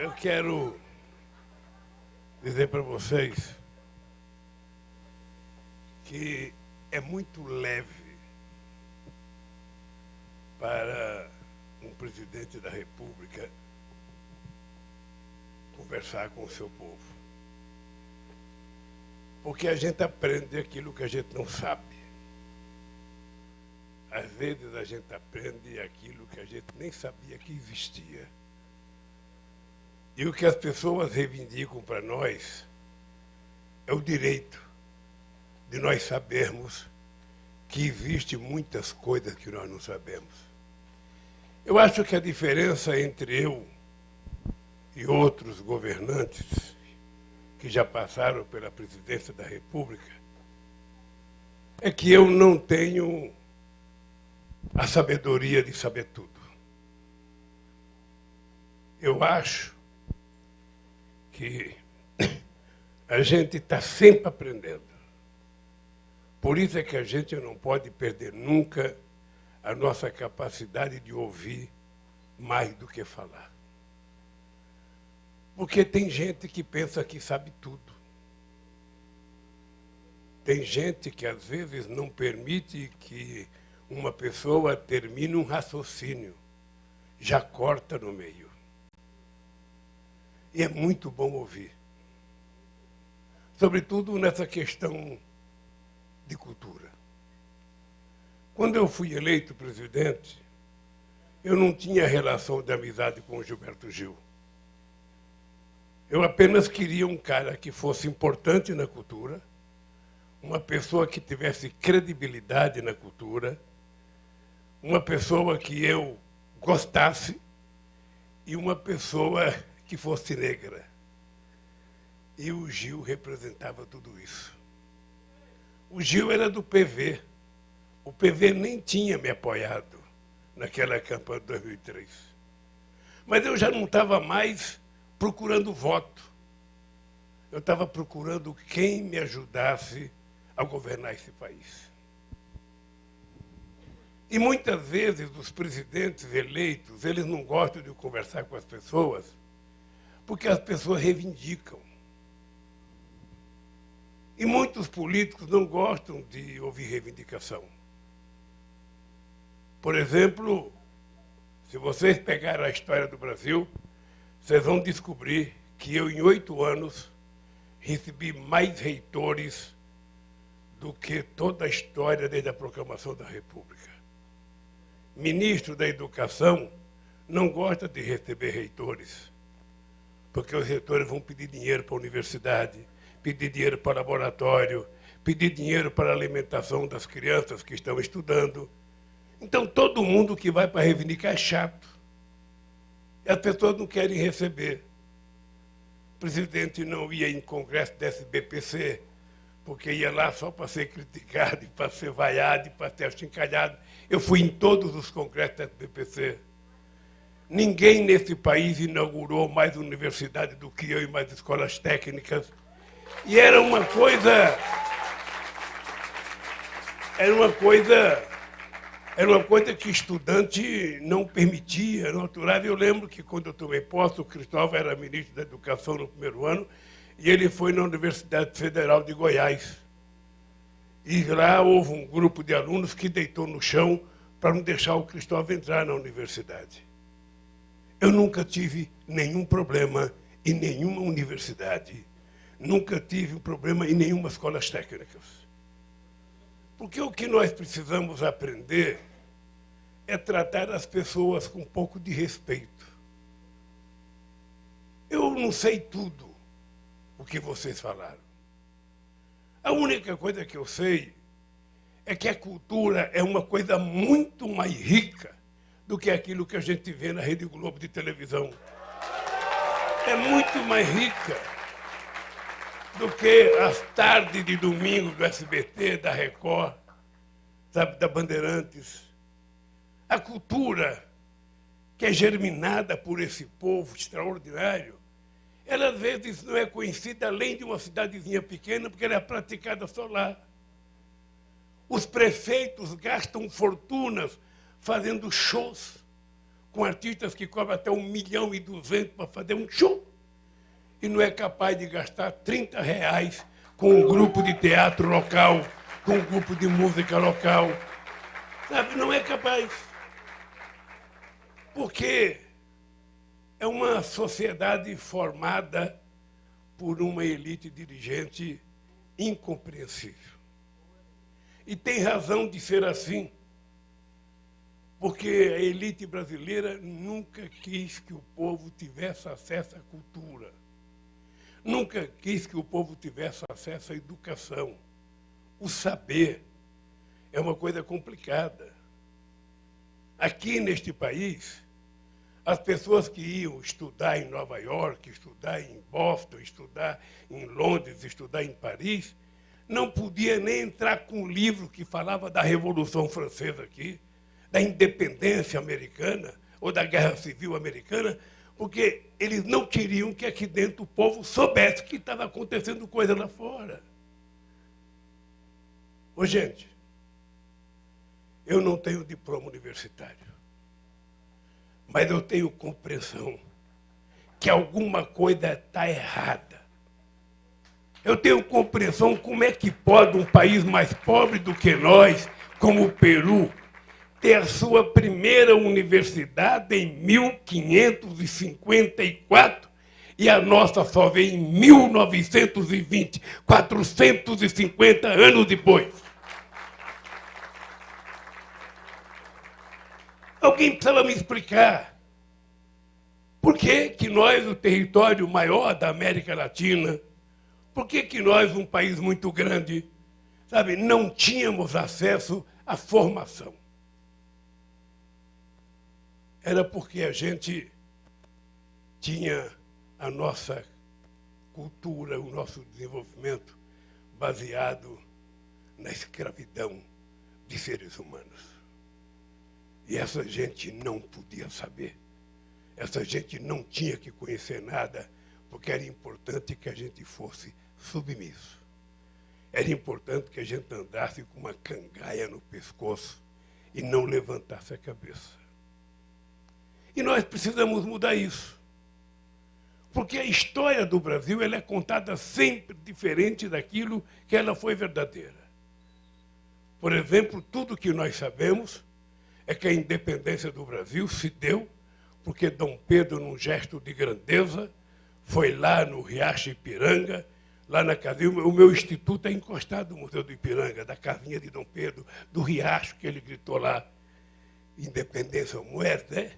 Eu quero dizer para vocês que é muito leve para um presidente da República conversar com o seu povo. Porque a gente aprende aquilo que a gente não sabe. Às vezes a gente aprende aquilo que a gente nem sabia que existia. E o que as pessoas reivindicam para nós é o direito de nós sabermos que existem muitas coisas que nós não sabemos. Eu acho que a diferença entre eu e outros governantes que já passaram pela presidência da República é que eu não tenho a sabedoria de saber tudo. Eu acho que a gente está sempre aprendendo. Por isso é que a gente não pode perder nunca a nossa capacidade de ouvir mais do que falar. Porque tem gente que pensa que sabe tudo. Tem gente que às vezes não permite que uma pessoa termine um raciocínio, já corta no meio. E é muito bom ouvir. Sobretudo nessa questão de cultura. Quando eu fui eleito presidente, eu não tinha relação de amizade com o Gilberto Gil. Eu apenas queria um cara que fosse importante na cultura, uma pessoa que tivesse credibilidade na cultura, uma pessoa que eu gostasse e uma pessoa que fosse negra. E o Gil representava tudo isso. O Gil era do PV. O PV nem tinha me apoiado naquela campanha de 2003. Mas eu já não estava mais procurando voto. Eu estava procurando quem me ajudasse a governar esse país. E muitas vezes os presidentes eleitos, eles não gostam de conversar com as pessoas, porque as pessoas reivindicam. E muitos políticos não gostam de ouvir reivindicação. Por exemplo, se vocês pegarem a história do Brasil, vocês vão descobrir que eu, em 8 anos, recebi mais reitores do que toda a história desde a proclamação da República. Ministro da Educação não gosta de receber reitores, porque os reitores vão pedir dinheiro para a universidade, pedir dinheiro para o laboratório, pedir dinheiro para a alimentação das crianças que estão estudando. Então, todo mundo que vai para reivindicar é chato. E as pessoas não querem receber. O presidente não ia em congresso da SBPC, porque ia lá só para ser criticado, para ser vaiado, para ser achincalhado. Eu fui em todos os congressos da SBPC. Ninguém nesse país inaugurou mais universidade do que eu e mais escolas técnicas. E era uma coisa que estudante não permitia, não autorava. Eu lembro que quando eu tomei posse, o Cristóvão era ministro da Educação no primeiro ano, e ele foi na Universidade Federal de Goiás. E lá houve um grupo de alunos que deitou no chão para não deixar o Cristóvão entrar na universidade. Eu nunca tive nenhum problema em nenhuma universidade. Nunca tive um problema em nenhuma escola técnicas. Porque o que nós precisamos aprender é tratar as pessoas com um pouco de respeito. Eu não sei tudo o que vocês falaram. A única coisa que eu sei é que a cultura é uma coisa muito mais rica do que aquilo que a gente vê na Rede Globo de televisão. É muito mais rica do que as tardes de domingo do SBT, da Record, sabe, da Bandeirantes. A cultura, que é germinada por esse povo extraordinário, ela às vezes não é conhecida além de uma cidadezinha pequena, porque ela é praticada só lá. Os prefeitos gastam fortunas fazendo shows com artistas que cobram até 1.200.000 para fazer um show, e não é capaz de gastar R$ 30 com um grupo de teatro local, com um grupo de música local. Sabe, não é capaz. Porque é uma sociedade formada por uma elite dirigente incompreensível. E tem razão de ser assim, porque a elite brasileira nunca quis que o povo tivesse acesso à cultura. Nunca quis que o povo tivesse acesso à educação. O saber é uma coisa complicada. Aqui neste país, as pessoas que iam estudar em Nova York, estudar em Boston, estudar em Londres, estudar em Paris, não podia nem entrar com um livro que falava da Revolução Francesa aqui, da independência americana ou da Guerra Civil Americana, porque eles não queriam que aqui dentro o povo soubesse que estava acontecendo coisa lá fora. Ô, gente, eu não tenho diploma universitário, mas eu tenho compreensão que alguma coisa está errada. Eu tenho compreensão como é que pode um país mais pobre do que nós, como o Peru, ter a sua primeira universidade em 1554 e a nossa só veio em 1920, 450 anos depois. Alguém precisava me explicar por que que nós, o território maior da América Latina, por que que nós, um país muito grande, sabe, não tínhamos acesso à formação? Era porque a gente tinha a nossa cultura, o nosso desenvolvimento baseado na escravidão de seres humanos. E essa gente não podia saber. Essa gente não tinha que conhecer nada, porque era importante que a gente fosse submisso. Era importante que a gente andasse com uma cangaia no pescoço e não levantasse a cabeça. E nós precisamos mudar isso. Porque a história do Brasil ela é contada sempre diferente daquilo que ela foi verdadeira. Por exemplo, tudo que nós sabemos é que a independência do Brasil se deu porque Dom Pedro, num gesto de grandeza, foi lá no Riacho Ipiranga, lá na casinha. O meu instituto é encostado no Museu do Ipiranga, da casinha de Dom Pedro, do Riacho, que ele gritou lá, independência ou muerte, né?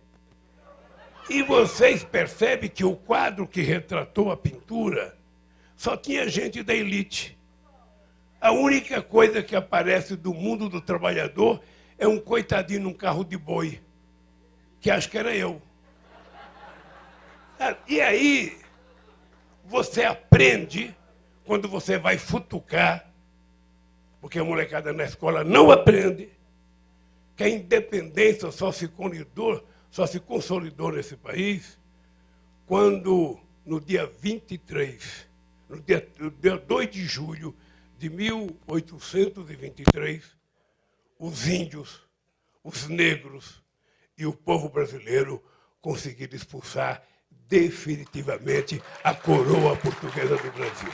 E vocês percebem que o quadro que retratou a pintura só tinha gente da elite. A única coisa que aparece do mundo do trabalhador é um coitadinho num carro de boi, que acho que era eu. E aí, você aprende, quando você vai futucar, porque a molecada na escola não aprende, que a independência só se consolidou nesse país quando, no dia 23, no dia 2 de julho de 1823, os índios, os negros e o povo brasileiro conseguiram expulsar definitivamente a coroa portuguesa do Brasil.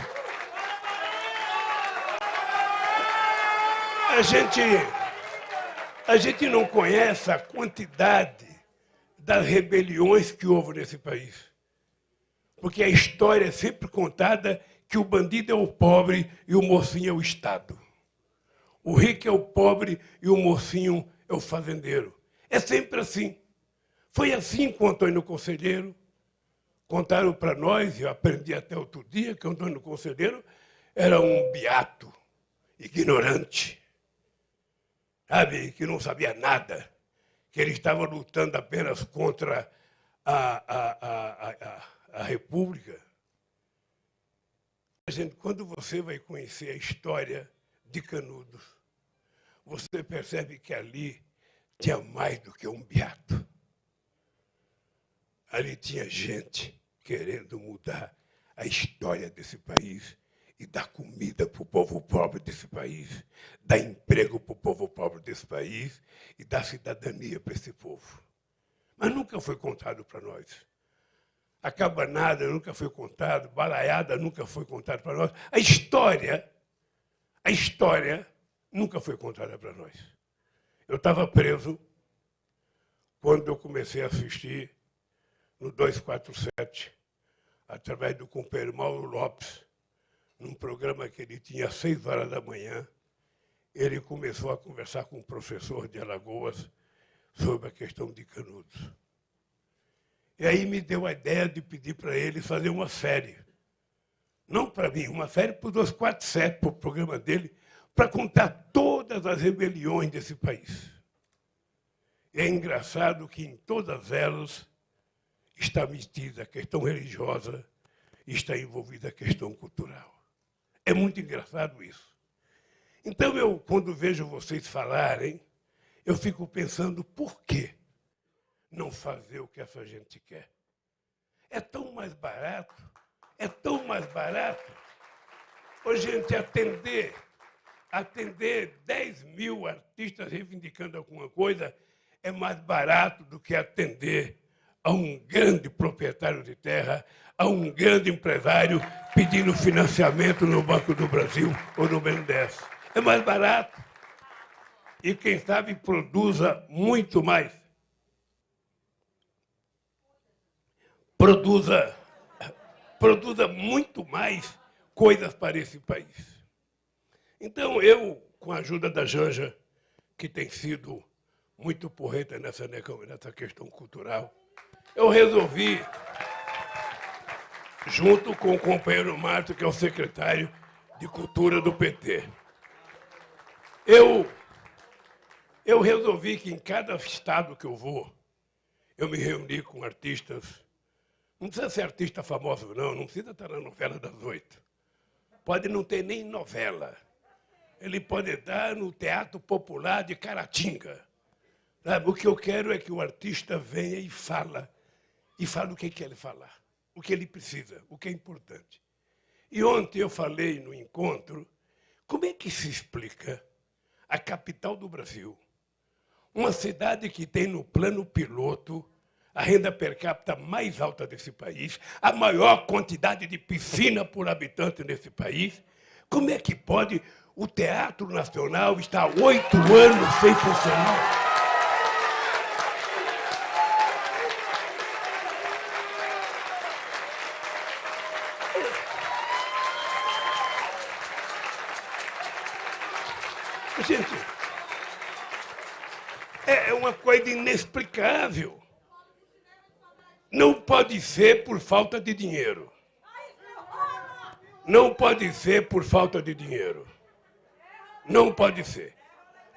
A gente não conhece a quantidade das rebeliões que houve nesse país. Porque a história é sempre contada que o bandido é o pobre e o mocinho é o Estado. O rico é o pobre e o mocinho é o fazendeiro. É sempre assim. Foi assim com o Antônio Conselheiro. Contaram para nós, e eu aprendi até outro dia, que o Antônio Conselheiro era um beato, ignorante, sabe, que não sabia nada, que ele estava lutando apenas contra a República. Gente, quando você vai conhecer a história de Canudos, você percebe que ali tinha mais do que um beato. Ali tinha gente querendo mudar a história desse país e dar comida para o povo pobre desse país, dar emprego para o povo pobre desse país e dar cidadania para esse povo. mas nunca foi contado para nós. A cabanada nunca foi contado, balaiada nunca foi contado para nós. A história nunca foi contada para nós. Eu estava preso quando eu comecei a assistir no 247, através do companheiro Mauro Lopes, num programa que ele tinha às 6 horas da manhã, ele começou a conversar com um professor de Alagoas sobre a questão de Canudos. E aí me deu a ideia de pedir para ele fazer uma série. Não para mim, uma série para o 247, para o programa dele, para contar todas as rebeliões desse país. E é engraçado que em todas elas está metida a questão religiosa e está envolvida a questão cultural. É muito engraçado isso. Então, eu, quando vejo vocês falarem, eu fico pensando por que não fazer o que essa gente quer. É tão mais barato, é tão mais barato. Ô, gente, atender 10 mil artistas reivindicando alguma coisa é mais barato do que atender a um grande proprietário de terra, a um grande empresário pedindo financiamento no Banco do Brasil ou no BNDES. É mais barato. E, quem sabe, produza muito mais. Produza muito mais coisas para esse país. Então, eu, com a ajuda da Janja, que tem sido muito porreta nessa questão cultural, eu resolvi, junto com o companheiro Márcio, que é o secretário de Cultura do PT, eu resolvi que em cada estado que eu vou, eu me reuni com artistas. Não precisa ser artista famoso, não precisa estar na novela das 8. Pode não ter nem novela. Ele pode estar no Teatro Popular de Caratinga. Sabe? O que eu quero é que o artista venha e fala o que quer falar, o que ele precisa, o que é importante. E ontem eu falei no encontro, como é que se explica a capital do Brasil, uma cidade que tem no plano piloto a renda per capita mais alta desse país, a maior quantidade de piscina por habitante nesse país, como é que pode o Teatro Nacional estar há 8 anos sem funcionar? Gente, é uma coisa inexplicável. Não pode ser por falta de dinheiro. Não pode ser por falta de dinheiro. Não pode ser.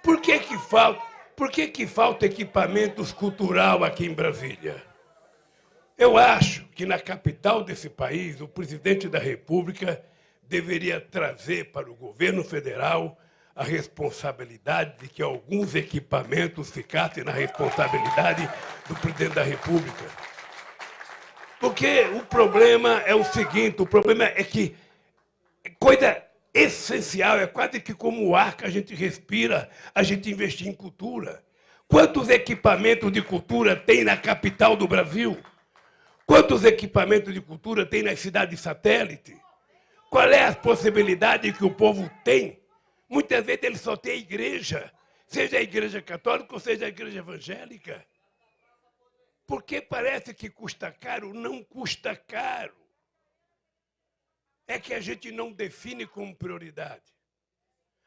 Por que falta equipamentos cultural aqui em Brasília? Eu acho que na capital desse país, o presidente da República deveria trazer para o governo federal a responsabilidade de que alguns equipamentos ficassem na responsabilidade do presidente da República. Porque o problema é o seguinte, o problema é que coisa essencial, é quase que como o ar que a gente respira, a gente investir em cultura. Quantos equipamentos de cultura tem na capital do Brasil? Quantos equipamentos de cultura tem nas cidades satélite? Qual é a possibilidade que o povo tem? Muitas vezes ele só tem a igreja, seja a igreja católica ou seja a igreja evangélica. Porque parece que custa caro, não custa caro. É que a gente não define como prioridade.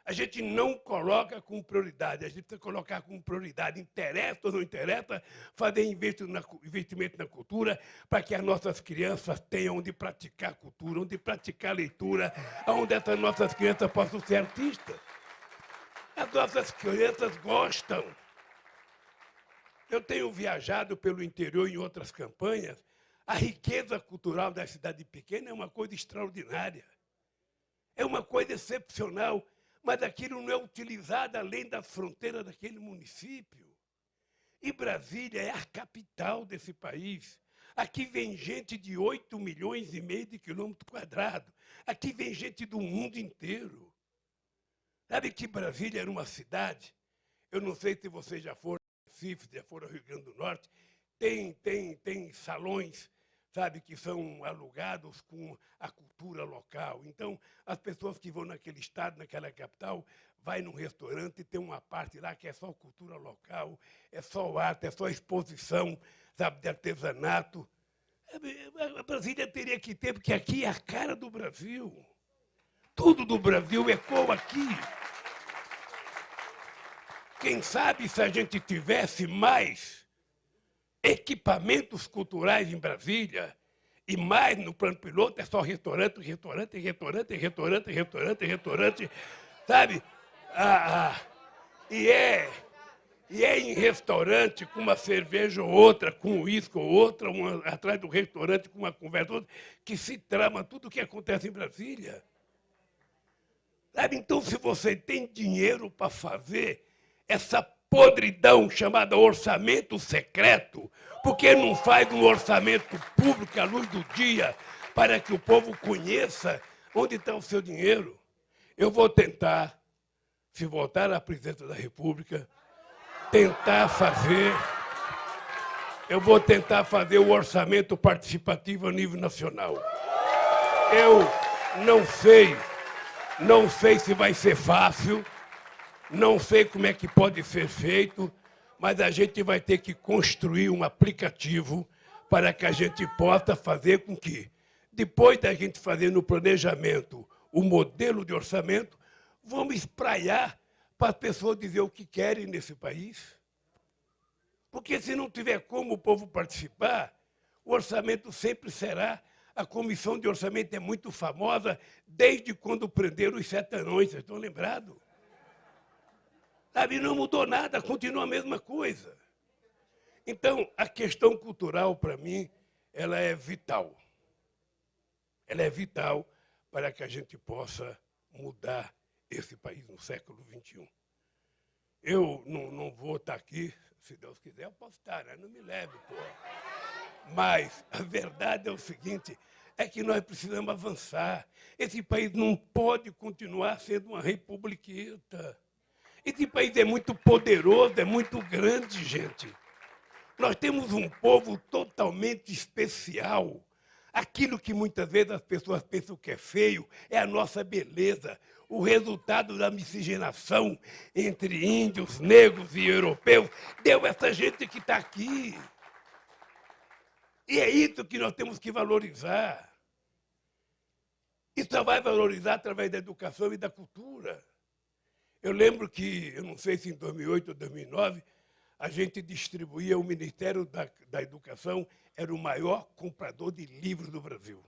A gente não coloca como prioridade, a gente precisa colocar como prioridade. Interessa ou não interessa fazer investimento na cultura para que as nossas crianças tenham onde praticar cultura, onde praticar leitura, onde essas nossas crianças possam ser artistas. As nossas crianças gostam. Eu tenho viajado pelo interior em outras campanhas. A riqueza cultural da cidade pequena é uma coisa extraordinária. É uma coisa excepcional, mas aquilo não é utilizado além das fronteiras daquele município. E Brasília é a capital desse país. Aqui vem gente de 8,5 milhões de quilômetros quadrados. Aqui vem gente do mundo inteiro. Sabe que Brasília era uma cidade? Eu não sei se vocês já foram a Recife, já foram ao Rio Grande do Norte. tem salões, sabe, que são alugados com a cultura local. Então, as pessoas que vão naquele estado, naquela capital, vai num restaurante e tem uma parte lá que é só cultura local, é só arte, é só exposição, sabe, de artesanato. A Brasília teria que ter, porque aqui é a cara do Brasil. Tudo do Brasil ecoa aqui. Quem sabe se a gente tivesse mais equipamentos culturais em Brasília e mais no plano piloto, é só restaurante, restaurante, restaurante, restaurante, restaurante, restaurante, sabe? E é em restaurante com uma cerveja ou outra, com um uísque ou outra, uma atrás do restaurante com uma conversa ou outra, que se trama tudo o que acontece em Brasília. Sabe? Então, se você tem dinheiro para fazer essa podridão chamada orçamento secreto, por que não faz um orçamento público à luz do dia para que o povo conheça onde está o seu dinheiro? Eu vou tentar, se voltar à presidência da República, eu vou tentar fazer o orçamento participativo a nível nacional. Eu não sei se vai ser fácil, não sei como é que pode ser feito, mas a gente vai ter que construir um aplicativo para que a gente possa fazer com que, depois da gente fazer no planejamento o modelo de orçamento, vamos espraiar para as pessoas dizer o que querem nesse país. Porque se não tiver como o povo participar, o orçamento sempre será. A comissão de orçamento é muito famosa desde quando prenderam os 7 anões, vocês estão lembrados? Sabe, não mudou nada, continua a mesma coisa. Então, a questão cultural, para mim, ela é vital. Ela é vital para que a gente possa mudar esse país no século XXI. Eu não vou estar aqui, se Deus quiser, eu posso estar, né? Não me leve, pô. Mas a verdade é o seguinte, é que nós precisamos avançar. Esse país não pode continuar sendo uma republiqueta. Esse país é muito poderoso, é muito grande, gente. Nós temos um povo totalmente especial. Aquilo que muitas vezes as pessoas pensam que é feio é a nossa beleza. O resultado da miscigenação entre índios, negros e europeus deu essa gente que está aqui. E é isso que nós temos que valorizar. E só vai valorizar através da educação e da cultura. Eu lembro que, eu não sei se em 2008 ou 2009, a gente distribuía, o Ministério da Educação era o maior comprador de livros do Brasil.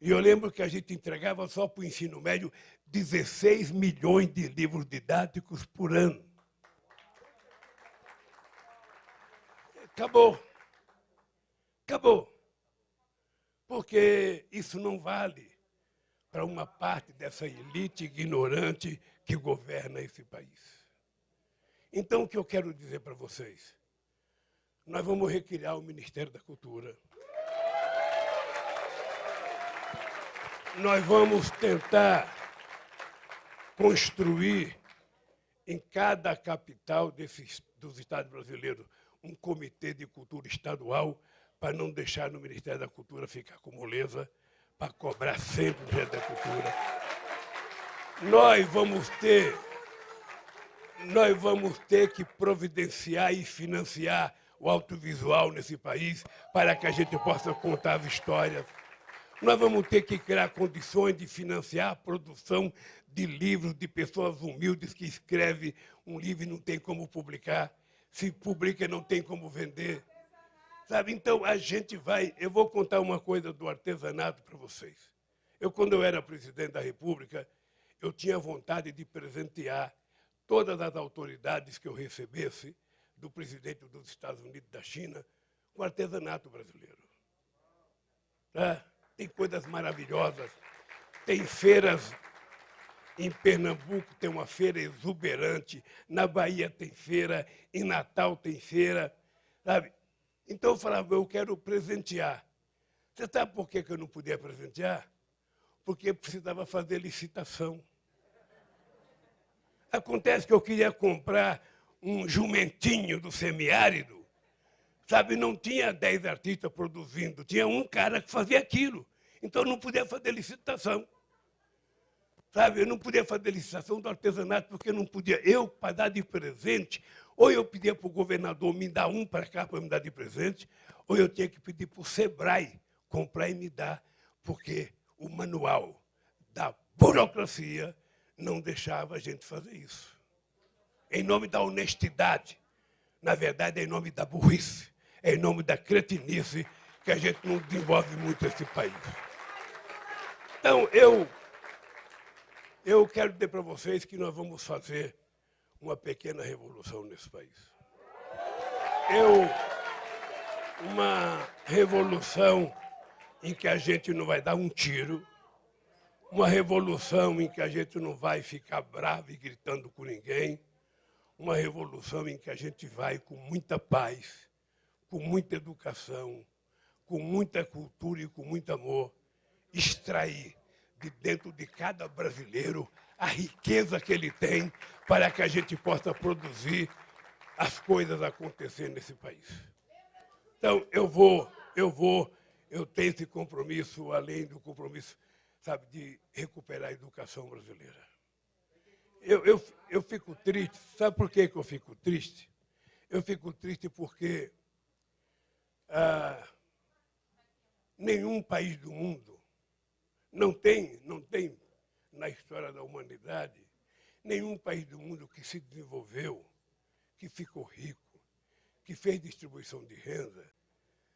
E eu lembro que a gente entregava só para o ensino médio 16 milhões de livros didáticos por ano. Acabou. Acabou. Porque isso não vale para uma parte dessa elite ignorante que governa esse país. Então, o que eu quero dizer para vocês? Nós vamos recriar o Ministério da Cultura. Nós vamos tentar construir em cada capital dos estados brasileiros um comitê de cultura estadual para não deixar no Ministério da Cultura ficar com moleza, para cobrar sempre o Ministério da Cultura. Nós vamos ter que providenciar e financiar o audiovisual nesse país para que a gente possa contar as histórias. Nós vamos ter que criar condições de financiar a produção de livros de pessoas humildes que escrevem um livro e não tem como publicar. Se publica, não tem como vender. Sabe? Então, a gente vai... Eu vou contar uma coisa do artesanato para vocês. Quando eu era presidente da República, eu tinha vontade de presentear todas as autoridades que eu recebesse do presidente dos Estados Unidos e da China com artesanato brasileiro. Tá? Tem coisas maravilhosas. Tem feiras em Pernambuco, tem uma feira exuberante. Na Bahia tem feira, em Natal tem feira. Sabe? Então eu falava, eu quero presentear. Você sabe por que eu não podia presentear? Porque eu precisava fazer licitação. Acontece que eu queria comprar um jumentinho do semiárido Sabe, não tinha 10 artistas produzindo, tinha um cara que fazia aquilo. Então não podia fazer licitação. Sabe, eu não podia fazer licitação do artesanato porque não podia. Eu, para dar de presente, ou eu pedia para o governador me dar um para cá para me dar de presente, ou eu tinha que pedir para o Sebrae comprar e me dar, porque o manual da burocracia não deixava a gente fazer isso. Em nome da honestidade, na verdade é em nome da burrice, é em nome da cretinice que a gente não desenvolve muito esse país. Então, eu quero dizer para vocês que nós vamos fazer uma pequena revolução nesse país. Uma revolução em que a gente não vai dar um tiro, uma revolução em que a gente não vai ficar bravo e gritando com ninguém, uma revolução em que a gente vai com muita paz, com muita educação, com muita cultura e com muito amor, extrair de dentro de cada brasileiro a riqueza que ele tem para que a gente possa produzir as coisas acontecer nesse país. Então, eu tenho esse compromisso, além do compromisso, sabe, de recuperar a educação brasileira. Eu fico triste, sabe por que eu fico triste? Eu fico triste porque nenhum país do mundo não tem na história da humanidade, nenhum país do mundo que se desenvolveu, que ficou rico, que fez distribuição de renda,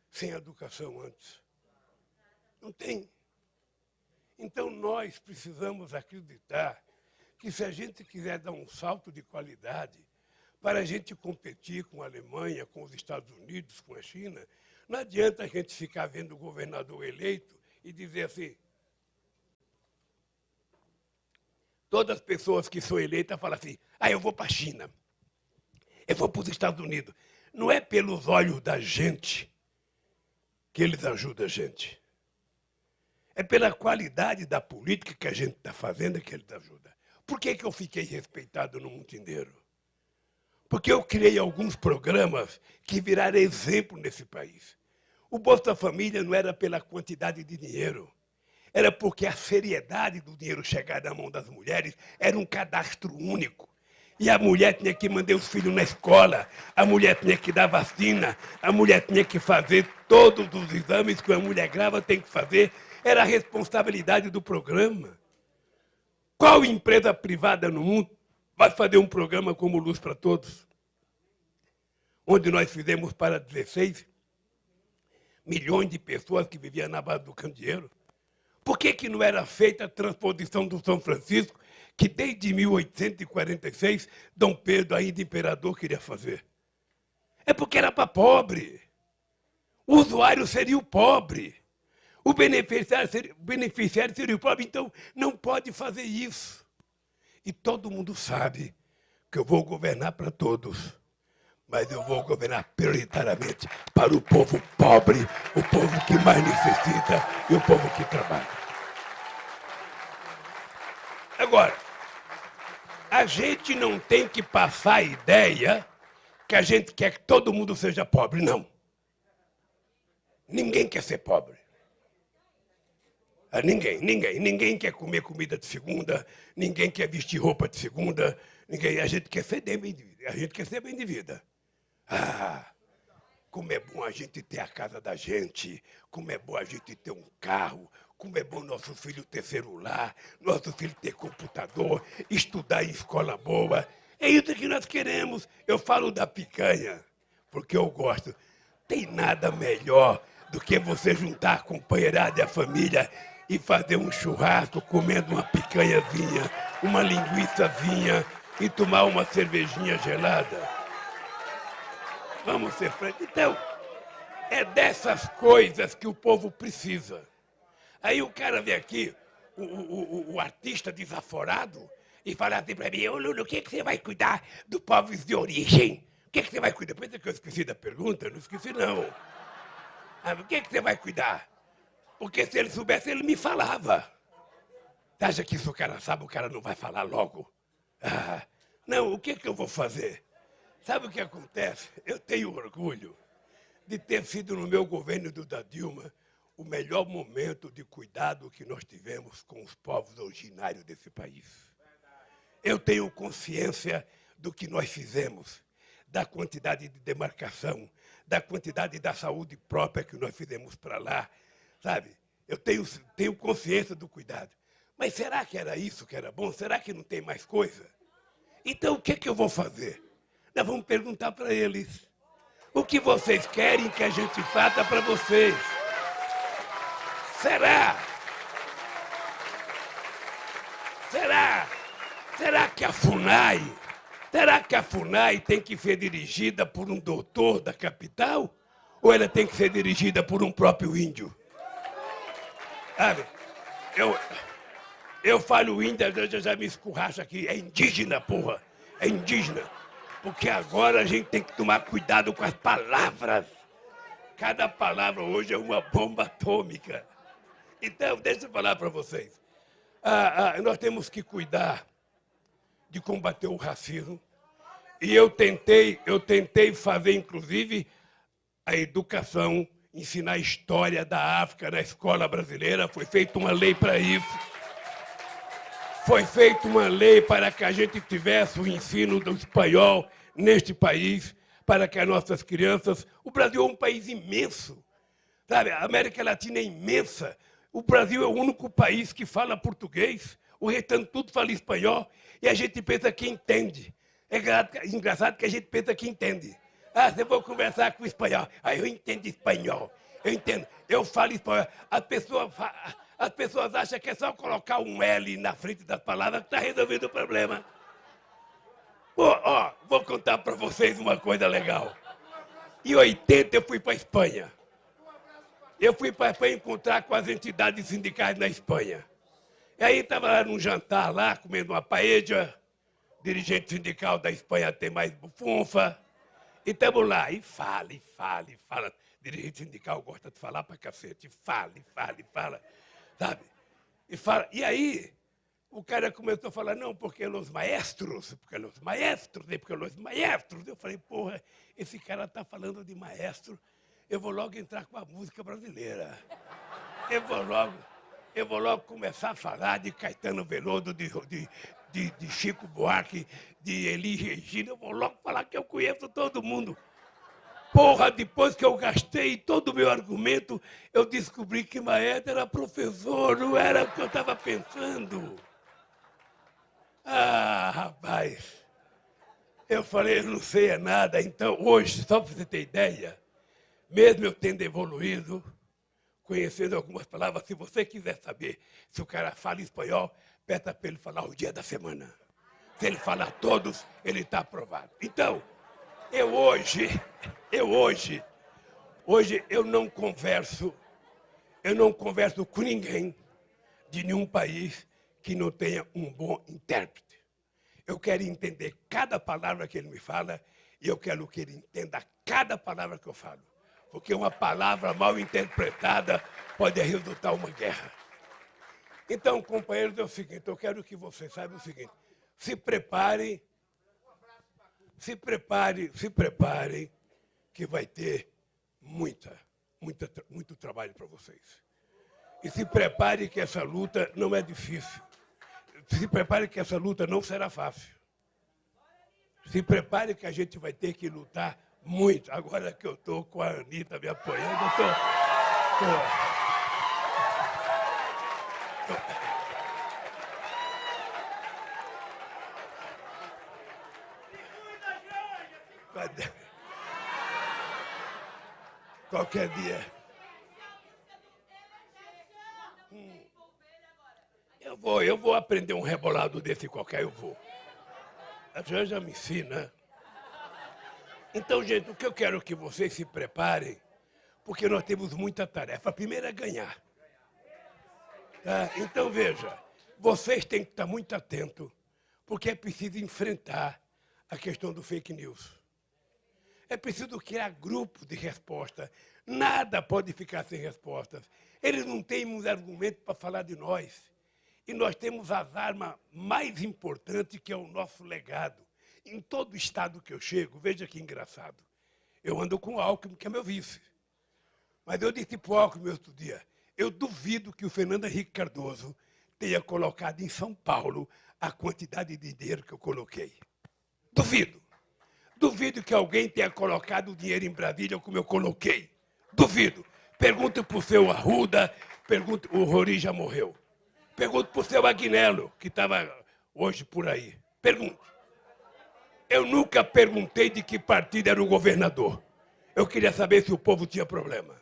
sem educação antes. Não tem. Então, nós precisamos acreditar que se a gente quiser dar um salto de qualidade para a gente competir com a Alemanha, com os Estados Unidos, com a China, não adianta a gente ficar vendo o governador eleito e dizer assim, todas as pessoas que são eleitas falam assim, eu vou para a China, eu vou para os Estados Unidos. Não é pelos olhos da gente que eles ajudam a gente. É pela qualidade da política que a gente está fazendo que eles ajudam. Por que eu fiquei respeitado no mundo inteiro? Porque eu criei alguns programas que viraram exemplo nesse país. O Bolsa Família não era pela quantidade de dinheiro. Era porque a seriedade do dinheiro chegar na mão das mulheres era um cadastro único. E a mulher tinha que mandar os filhos na escola, a mulher tinha que dar vacina, a mulher tinha que fazer todos os exames que uma mulher grávida tem que fazer. Era a responsabilidade do programa. Qual empresa privada no mundo vai fazer um programa como Luz para Todos? Onde nós fizemos para 16 milhões de pessoas que viviam na base do candeeiro. Por que não era feita a transposição do São Francisco, que desde 1846, Dom Pedro, ainda imperador, queria fazer? É porque era para pobre. O usuário seria o pobre. O beneficiário seria o pobre, então não pode fazer isso. E todo mundo sabe que eu vou governar para todos, mas eu vou governar prioritariamente para o povo pobre, o povo que mais necessita e o povo que trabalha. Agora, a gente não tem que passar a ideia que a gente quer que todo mundo seja pobre, não. Ninguém quer ser pobre. Ninguém quer comer comida de segunda, ninguém quer vestir roupa de segunda, a gente quer ser bem de vida. A gente quer ser bem de vida. Como é bom a gente ter a casa da gente, como é bom a gente ter um carro, como é bom nosso filho ter celular, nosso filho ter computador, estudar em escola boa. É isso que nós queremos. Eu falo da picanha, porque eu gosto. Tem nada melhor do que você juntar a companheirada e a família e fazer um churrasco comendo uma picanhazinha, uma linguiçazinha e tomar uma cervejinha gelada. Vamos ser francos. Então, é dessas coisas que o povo precisa. Aí o cara vem aqui, o artista desaforado, e fala assim para mim, ô Lula, o que você vai cuidar dos povos de origem? O que você vai cuidar? Depois que eu esqueci da pergunta, não esqueci não. O que você vai cuidar? Porque se ele soubesse, ele me falava. Você acha que se o cara sabe, o cara não vai falar logo? Não, o que eu vou fazer? Sabe o que acontece? Eu tenho orgulho de ter sido no meu governo do da Dilma o melhor momento de cuidado que nós tivemos com os povos originários desse país. Eu tenho consciência do que nós fizemos, da quantidade de demarcação, da quantidade da saúde própria que nós fizemos para lá, sabe? Eu tenho consciência do cuidado. Mas será que era isso que era bom? Será que não tem mais coisa? Então, o que, que eu vou fazer? Nós vamos perguntar para eles. O que vocês querem que a gente faça para vocês? Será? Será que a FUNAI, tem que ser dirigida por um doutor da capital? Ou ela tem que ser dirigida por um próprio índio? Sabe? Eu falo índio, às vezes já me escurracha aqui. É indígena, porra. É indígena. Porque agora a gente tem que tomar cuidado com as palavras. Cada palavra hoje é uma bomba atômica. Então, deixa eu falar para vocês. Nós temos que cuidar de combater o racismo. E eu tentei fazer, inclusive, a educação, ensinar a história da África na escola brasileira. Foi feita uma lei para isso. Foi feita uma lei para que a gente tivesse o ensino do espanhol neste país, para que as nossas crianças... O Brasil é um país imenso, sabe? A América Latina é imensa. O Brasil é o único país que fala português, o restante tudo fala espanhol, e a gente pensa que entende. É engraçado que a gente pensa que entende. Você vai conversar com o espanhol. Eu entendo espanhol. Eu entendo. Eu falo espanhol. As pessoas acham que é só colocar um L na frente das palavras que está resolvido o problema. Vou contar para vocês uma coisa legal. Em 80 eu fui para a Espanha. Eu fui para a Espanha encontrar com as entidades sindicais na Espanha. E aí estava lá num jantar lá, comendo uma paella. Dirigente sindical da Espanha tem mais bufunfa. E estamos lá, e fala. Dirigente sindical gosta de falar pra cacete. Fala, sabe? E aí, o cara começou a falar, não, porque os maestros. Eu falei, porra, esse cara está falando de maestro, eu vou logo entrar com a música brasileira. Eu vou logo começar a falar de Caetano Veloso, de Chico Buarque, de Elis Regina, eu vou logo falar que eu conheço todo mundo. Porra, depois que eu gastei todo o meu argumento, eu descobri que maestro era professor, não era o que eu estava pensando. Rapaz, eu falei, eu não sei é nada. Então, hoje, só para você ter ideia, mesmo eu tendo evoluído, conhecendo algumas palavras, se você quiser saber se o cara fala espanhol, peça para ele falar o dia da semana. Se ele falar todos, ele está aprovado. Então, hoje eu não converso com ninguém de nenhum país que não tenha um bom intérprete. Eu quero entender cada palavra que ele me fala e eu quero que ele entenda cada palavra que eu falo. Porque uma palavra mal interpretada pode resultar uma guerra. Então, companheiros, é o seguinte, eu quero que vocês saibam o seguinte, se preparem, que vai ter muito trabalho para vocês. E se prepare que essa luta não é difícil. Se prepare que essa luta não será fácil. Se prepare que a gente vai ter que lutar muito. Agora que eu estou com a Anitta me apoiando, eu estou... Qualquer dia. Eu vou aprender um rebolado desse qualquer, eu vou. A senhora já me ensina. Então, gente, o que eu quero que vocês se preparem, porque nós temos muita tarefa. A primeira é ganhar. Tá? Então, veja, vocês têm que estar muito atentos, porque é preciso enfrentar a questão do fake news. É preciso criar grupos de resposta. Nada pode ficar sem respostas. Eles não têm uns argumentos para falar de nós. E nós temos as armas mais importantes, que é o nosso legado. Em todo estado que eu chego, veja que engraçado. Eu ando com o Alckmin, que é meu vice. Mas eu disse para o Alckmin outro dia, eu duvido que o Fernando Henrique Cardoso tenha colocado em São Paulo a quantidade de dinheiro que eu coloquei. Duvido. Duvido que alguém tenha colocado o dinheiro em Brasília como eu coloquei. Duvido. Pergunta para o seu Arruda, pergunta, o Rori já morreu. Pergunta para o seu Agnello, que estava hoje por aí. Pergunta. Eu nunca perguntei de que partido era o governador. Eu queria saber se o povo tinha problema.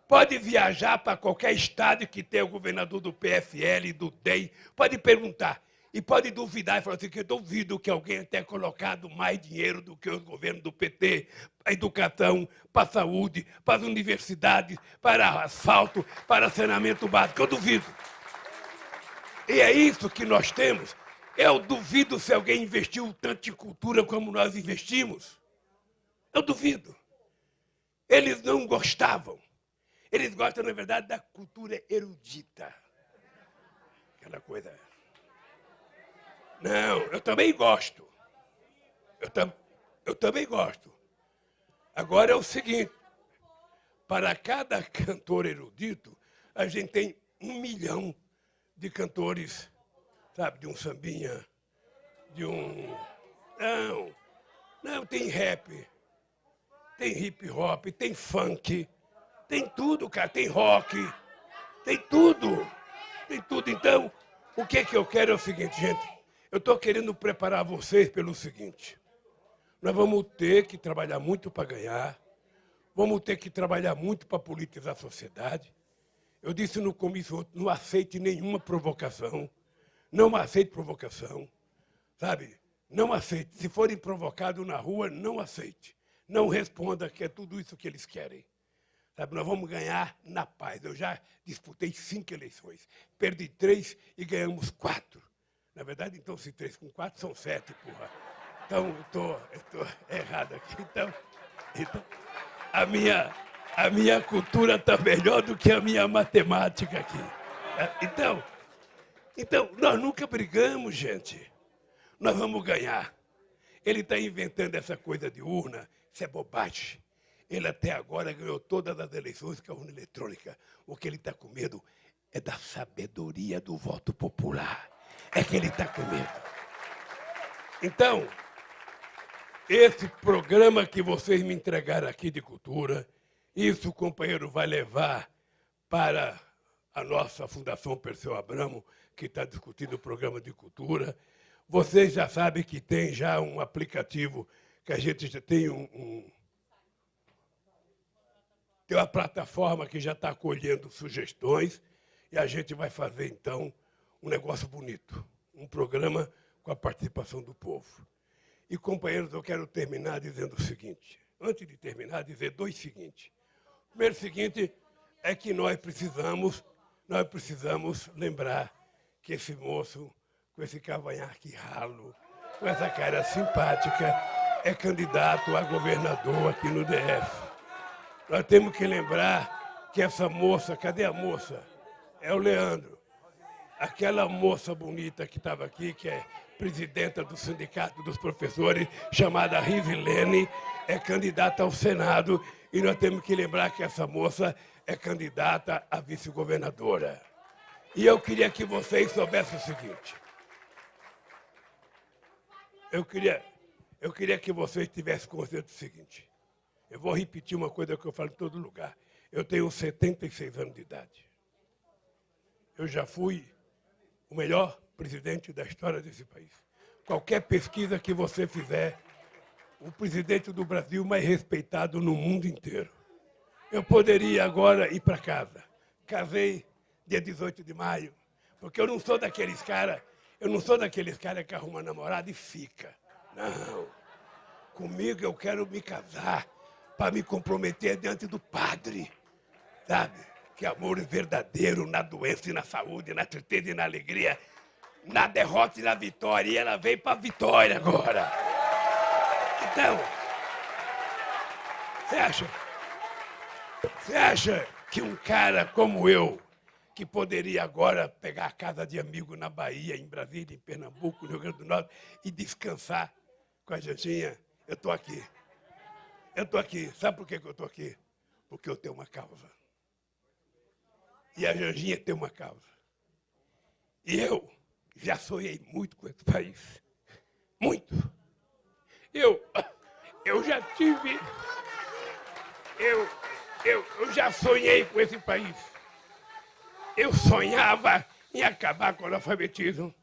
Pode viajar para qualquer estado que tenha o governador do PFL, do DEM, pode perguntar. E pode duvidar e falar assim, que eu duvido que alguém tenha colocado mais dinheiro do que os governos do PT, para a educação, para a saúde, para as universidades, para asfalto, para saneamento básico. Eu duvido. E é isso que nós temos. Eu duvido se alguém investiu tanto em cultura como nós investimos. Eu duvido. Eles não gostavam. Eles gostam, na verdade, da cultura erudita. Aquela coisa. Não, eu também gosto. Eu também gosto. Agora é o seguinte, para cada cantor erudito, a gente tem 1 milhão de cantores, sabe, de um sambinha, de um... Não, tem rap, tem hip hop, tem funk, tem tudo, cara, tem rock, tem tudo. Tem tudo. Então, o que eu quero é o seguinte, gente. Eu estou querendo preparar vocês pelo seguinte. Nós vamos ter que trabalhar muito para ganhar. Vamos ter que trabalhar muito para politizar a sociedade. Eu disse no começo, não aceite nenhuma provocação. Não aceite provocação. Sabe? Não aceite. Se forem provocados na rua, não aceite. Não responda, que é tudo isso que eles querem. Sabe? Nós vamos ganhar na paz. Eu já disputei 5 eleições. Perdi 3 e ganhamos 4. Na verdade, então, se 3 com 4 são 7, porra. Então, eu tô errado aqui. Então a minha cultura está melhor do que a minha matemática aqui. Então, nós nunca brigamos, gente. Nós vamos ganhar. Ele está inventando essa coisa de urna, isso é bobagem. Ele até agora ganhou todas as eleições com a urna eletrônica. O que ele está com medo é da sabedoria do voto popular. É que ele está com medo. Então, esse programa que vocês me entregaram aqui de cultura, isso o companheiro vai levar para a nossa Fundação Perseu Abramo, que está discutindo o programa de cultura. Vocês já sabem que tem já um aplicativo, que a gente já tem tem uma plataforma que já está acolhendo sugestões, e a gente vai fazer, então, um negócio bonito, um programa com a participação do povo. E, companheiros, eu quero terminar dizendo o seguinte, antes de terminar, dizer 2 seguintes. O primeiro seguinte é que nós precisamos lembrar que esse moço, com esse cavanhaque ralo, com essa cara simpática, é candidato a governador aqui no DF. Nós temos que lembrar que essa moça, cadê a moça? É o Leandro. Aquela moça bonita que estava aqui, que é presidenta do Sindicato dos Professores, chamada Rivilene, é candidata ao Senado, e nós temos que lembrar que essa moça é candidata a vice-governadora. E eu queria que vocês soubessem o seguinte. Eu queria que vocês tivessem consciência do seguinte. Eu vou repetir uma coisa que eu falo em todo lugar. Eu tenho 76 anos de idade. Eu já fui o melhor presidente da história desse país. Qualquer pesquisa que você fizer, o presidente do Brasil mais respeitado no mundo inteiro. Eu poderia agora ir para casa. Casei dia 18 de maio, porque eu não sou daqueles caras que arruma namorada e fica. Não. Comigo eu quero me casar para me comprometer diante do padre, sabe? Que amor verdadeiro na doença e na saúde, na tristeza e na alegria, na derrota e na vitória. E ela veio para a vitória agora. Então, você acha que um cara como eu, que poderia agora pegar a casa de amigo na Bahia, em Brasília, em Pernambuco, no Rio Grande do Norte, e descansar com a Janjinha, eu estou aqui. Eu estou aqui. Sabe por que eu estou aqui? Porque eu tenho uma causa. E a Janjinha tem uma causa. E eu já sonhei muito com esse país. Muito. Eu já tive... Eu já sonhei com esse país. Eu sonhava em acabar com o analfabetismo.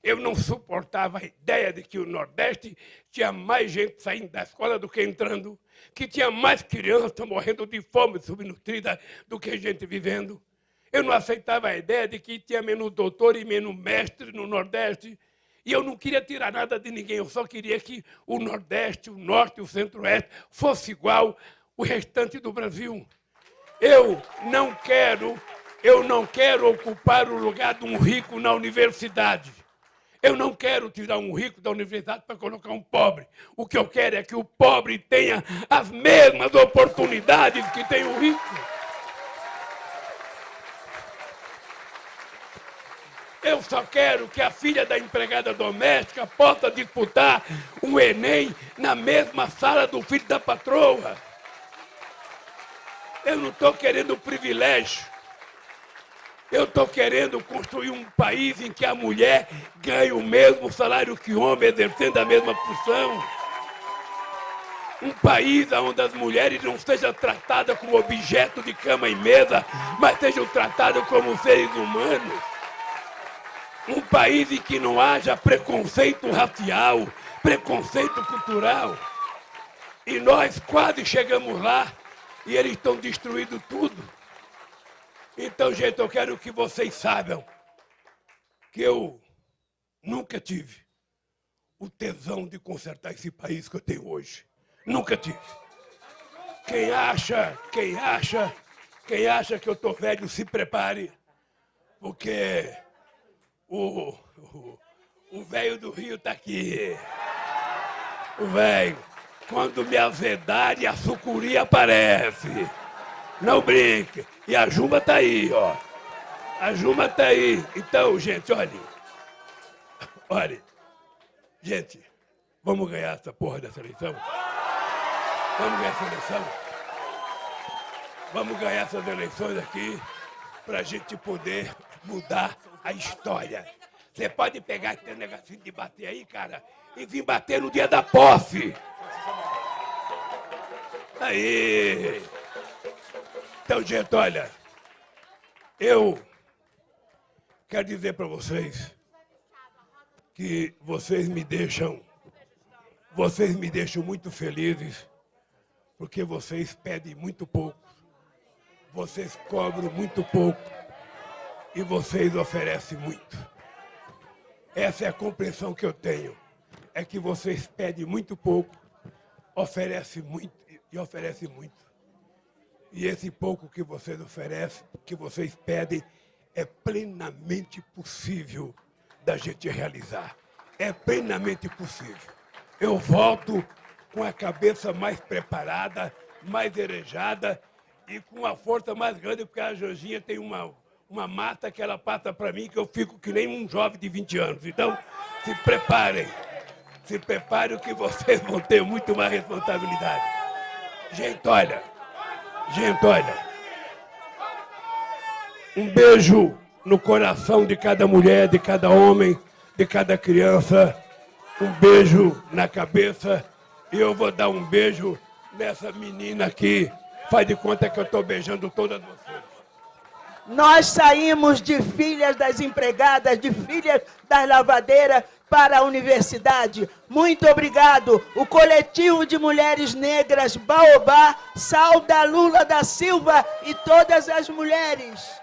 Eu não suportava a ideia de que o Nordeste tinha mais gente saindo da escola do que entrando, que tinha mais crianças morrendo de fome subnutrida do que gente vivendo. Eu não aceitava a ideia de que tinha menos doutor e menos mestre no Nordeste. E eu não queria tirar nada de ninguém, eu só queria que o Nordeste, o Norte e o Centro-Oeste fosse igual o restante do Brasil. Eu não quero ocupar o lugar de um rico na universidade. Eu não quero tirar um rico da universidade para colocar um pobre. O que eu quero é que o pobre tenha as mesmas oportunidades que tem o rico. Eu só quero que a filha da empregada doméstica possa disputar um Enem na mesma sala do filho da patroa. Eu não estou querendo privilégio. Eu estou querendo construir um país em que a mulher ganhe o mesmo salário que o homem, exercendo a mesma função. Um país onde as mulheres não sejam tratadas como objeto de cama e mesa, mas sejam tratadas como seres humanos. Um país em que não haja preconceito racial, preconceito cultural. E nós quase chegamos lá e eles estão destruindo tudo. Então, gente, eu quero que vocês saibam que eu nunca tive o tesão de consertar esse país que eu tenho hoje. Nunca tive. Quem acha que eu estou velho, se prepare, porque o velho do Rio está aqui. O velho, quando me azedar, a sucuri aparece. Não brinque. E a Juma está aí, ó. A Juma está aí. Então, gente, olha. Gente, vamos ganhar essa porra dessa eleição? Vamos ganhar essa eleição? Vamos ganhar essas eleições aqui para a gente poder mudar a história. Você pode pegar esse negocinho de bater aí, cara, e vir bater no dia da posse. Aí. Então, gente, olha, eu quero dizer para vocês que vocês me deixam muito felizes, porque vocês pedem muito pouco, vocês cobram muito pouco e vocês oferecem muito. Essa é a compreensão que eu tenho, é que vocês pedem muito pouco, oferecem muito e oferecem muito. E esse pouco que vocês oferecem, que vocês pedem, é plenamente possível da gente realizar. É plenamente possível. Eu volto com a cabeça mais preparada, mais arejada e com uma força mais grande, porque a Janjinha tem uma mata que ela passa para mim que eu fico que nem um jovem de 20 anos. Então, se preparem. Se preparem que vocês vão ter muito mais responsabilidade. Gente, olha. Um beijo no coração de cada mulher, de cada homem, de cada criança. Um beijo na cabeça. E eu vou dar um beijo nessa menina aqui. Faz de conta que eu estou beijando todas vocês. Nós saímos de filhas das empregadas, de filhas das lavadeiras para a universidade. Muito obrigado. O coletivo de mulheres negras Baobá sauda Lula da Silva e todas as mulheres.